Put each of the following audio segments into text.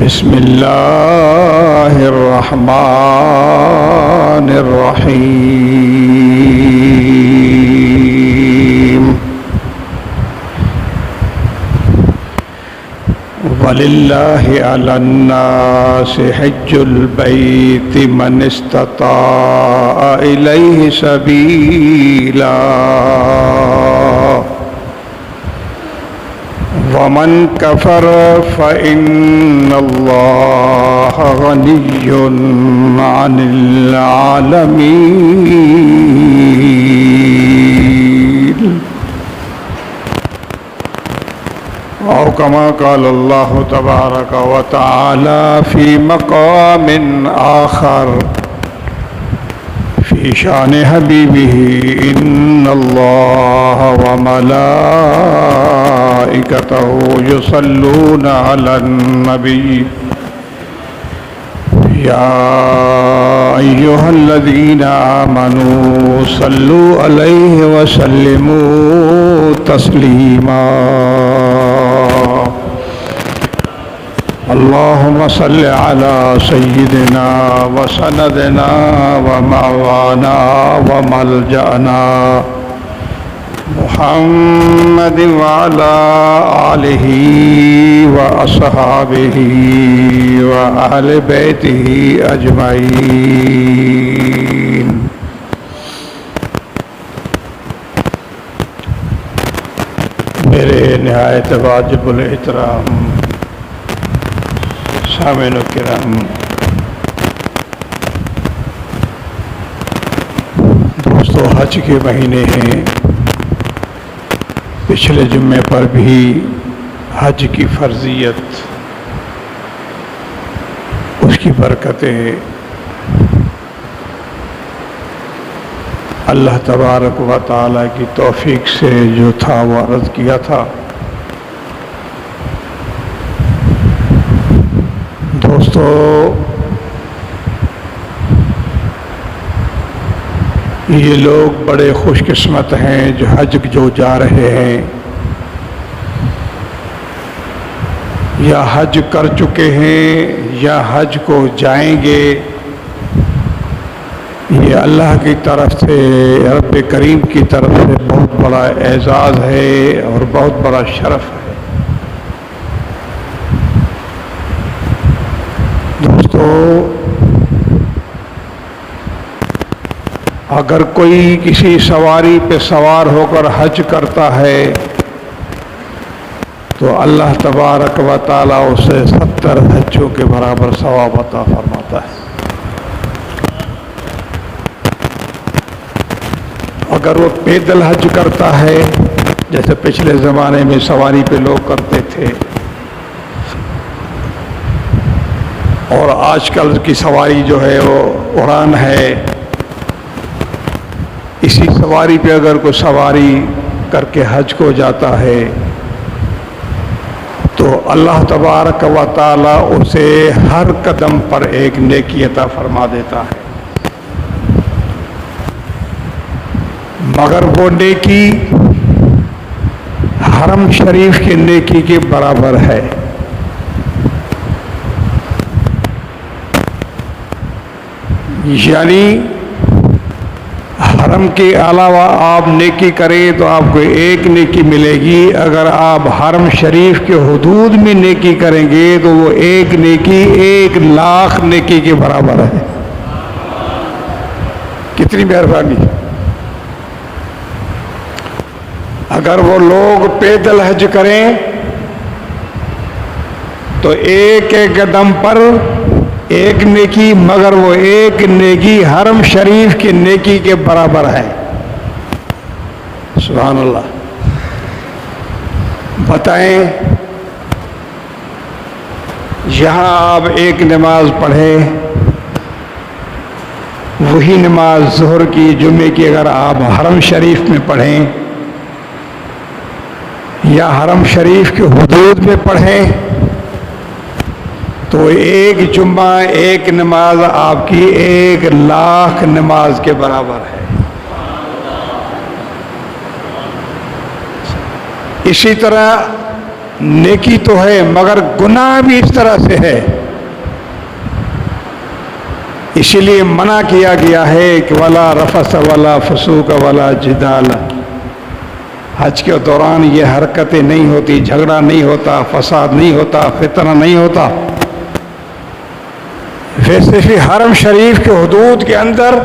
بسم اللہ الرحمن الرحیم وَلِلَّهِ عَلَى النَّاسِ حِجُّ الْبَيْتِ مَنِ اسْتَطَاعَ إِلَيْهِ سَبِيلًا وَمَنْ كَفَرَ فَإِنَّ اللَّهَ غَنِيٌّ عَنِ الْعَالَمِينَ أو كما قال الله تبارك وتعالى في مقام آخر في شأن حبيبه إن الله وملائكته يصلون على النبي يا أيها الذين آمنوا صلوا عليه وسلموا تسليما اللهم صل على سيدنا وسندنا ومعوانا وملجأنا محمد وعلى آله وأصحابه وأهل بيته أجمعين میرے نہایت واجب الاحترام سامعین کرام، دوستو، حج کے مہینے ہیں۔ پچھلے جمعے پر بھی حج کی فرضیت، اس کی برکتیں اللہ تبارک و تعالیٰ کی توفیق سے جو تھا وہ عرض کیا تھا۔ دوستو، یہ لوگ بڑے خوش قسمت ہیں جو حج جو جا رہے ہیں یا حج کر چکے ہیں یا حج کو جائیں گے۔ یہ اللہ کی طرف سے، رب کریم کی طرف سے بہت بڑا اعزاز ہے اور بہت بڑا شرف ہے۔ دوستو، اگر کوئی کسی سواری پہ سوار ہو کر حج کرتا ہے تو اللہ تبارک و تعالیٰ اسے 70 حجوں کے برابر ثواب عطا فرماتا ہے۔ اگر وہ پیدل حج کرتا ہے، جیسے پچھلے زمانے میں سواری پہ لوگ کرتے تھے، اور آج کل کی سواری جو ہے وہ اڑان ہے، اسی سواری پہ اگر کوئی سواری کر کے حج کو جاتا ہے تو اللہ تبارک و تعالیٰ اسے ہر قدم پر ایک نیکی عطا فرما دیتا ہے، مگر وہ نیکی حرم شریف کے نیکی کے برابر ہے۔ یعنی حرم کے علاوہ آپ نیکی کریں تو آپ کو ایک نیکی ملے گی، اگر آپ حرم شریف کے حدود میں نیکی کریں گے تو وہ ایک نیکی 1,00,000 نیکی کے برابر ہے۔ کتنی مہربانی! اگر وہ لوگ پیدل حج کریں تو ایک ایک قدم پر ایک نیکی، مگر وہ ایک نیکی حرم شریف کی نیکی کے برابر ہے۔ سبحان اللہ! بتائیں، یہاں آپ ایک نماز پڑھیں، وہی نماز ظہر کی، جمعے کی اگر آپ حرم شریف میں پڑھیں یا حرم شریف کے حدود میں پڑھیں تو ایک جمعہ ایک نماز آپ کی 1,00,000 نماز کے برابر ہے۔ اسی طرح نیکی تو ہے مگر گناہ بھی اس طرح سے ہے، اسی لیے منع کیا گیا ہے کہ ولا رفث ولا فسوق ولا جدال، حج کے دوران یہ حرکتیں نہیں ہوتی، جھگڑا نہیں ہوتا، فساد نہیں ہوتا، فتنہ نہیں ہوتا۔ ویسے بھی حرم شریف کے حدود کے اندر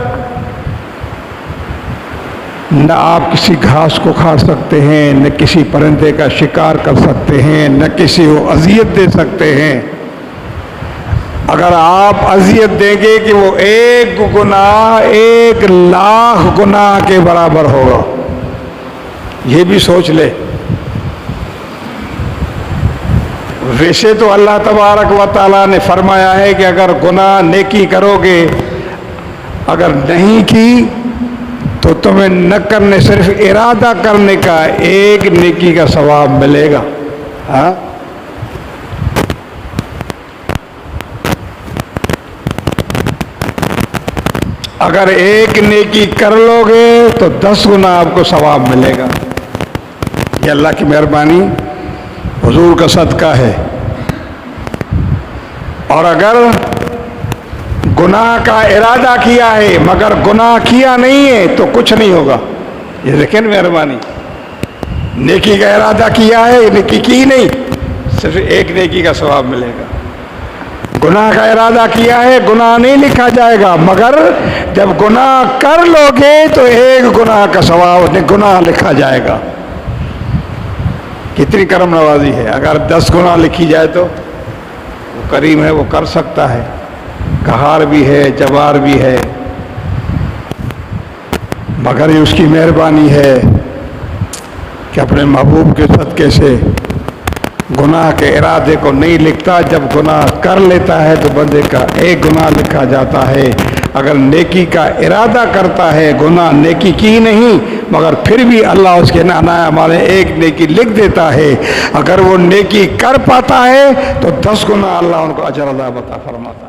نہ آپ کسی گھاس کو کھا سکتے ہیں، نہ کسی پرندے کا شکار کر سکتے ہیں، نہ کسی کو اذیت دے سکتے ہیں۔ اگر آپ اذیت دیں گے کہ وہ ایک گناہ 1,00,000 گناہ کے برابر ہوگا، یہ بھی سوچ لے۔ ویسے تو اللہ تبارک و تعالیٰ نے فرمایا ہے کہ اگر گناہ نیکی کرو گے، اگر نہیں کی تو تمہیں نہ کرنے، صرف ارادہ کرنے کا 1 نیکی کا ثواب ملے گا۔ ہاں، اگر 1 نیکی کر لو گے تو 10 گنا آپ کو ثواب ملے گا۔ یہ اللہ کی مہربانی، حضور کا صدقہ ہے۔ اور اگر گناہ کا ارادہ کیا ہے مگر گناہ کیا نہیں ہے تو کچھ نہیں ہوگا۔ یہ دیکھیں مہربانی، نیکی کا ارادہ کیا ہے، نیکی کی نہیں، صرف 1 نیکی کا ثواب ملے گا۔ گناہ کا ارادہ کیا ہے، گناہ نہیں لکھا جائے گا، مگر جب گناہ کر لو گے تو 1 گناہ کا ثواب گناہ لکھا جائے گا۔ کتنی کرم نوازی ہے، اگر 10 گناہ لکھی جائے تو وہ کریم ہے، وہ کر سکتا ہے، قہار بھی ہے، جبار بھی ہے، مگر یہ اس کی مہربانی ہے کہ اپنے محبوب کے صدقے سے گناہ کے ارادے کو نہیں لکھتا۔ جب گناہ کر لیتا ہے تو بندے کا 1 گناہ لکھا جاتا ہے۔ اگر نیکی کا ارادہ کرتا ہے، گناہ نیکی کی نہیں مگر پھر بھی اللہ اس کے نانا ہمارے 1 نیکی لکھ دیتا ہے۔ اگر وہ نیکی کر پاتا ہے تو 10 گنا اللہ ان کو اجر عطا فرماتا ہے۔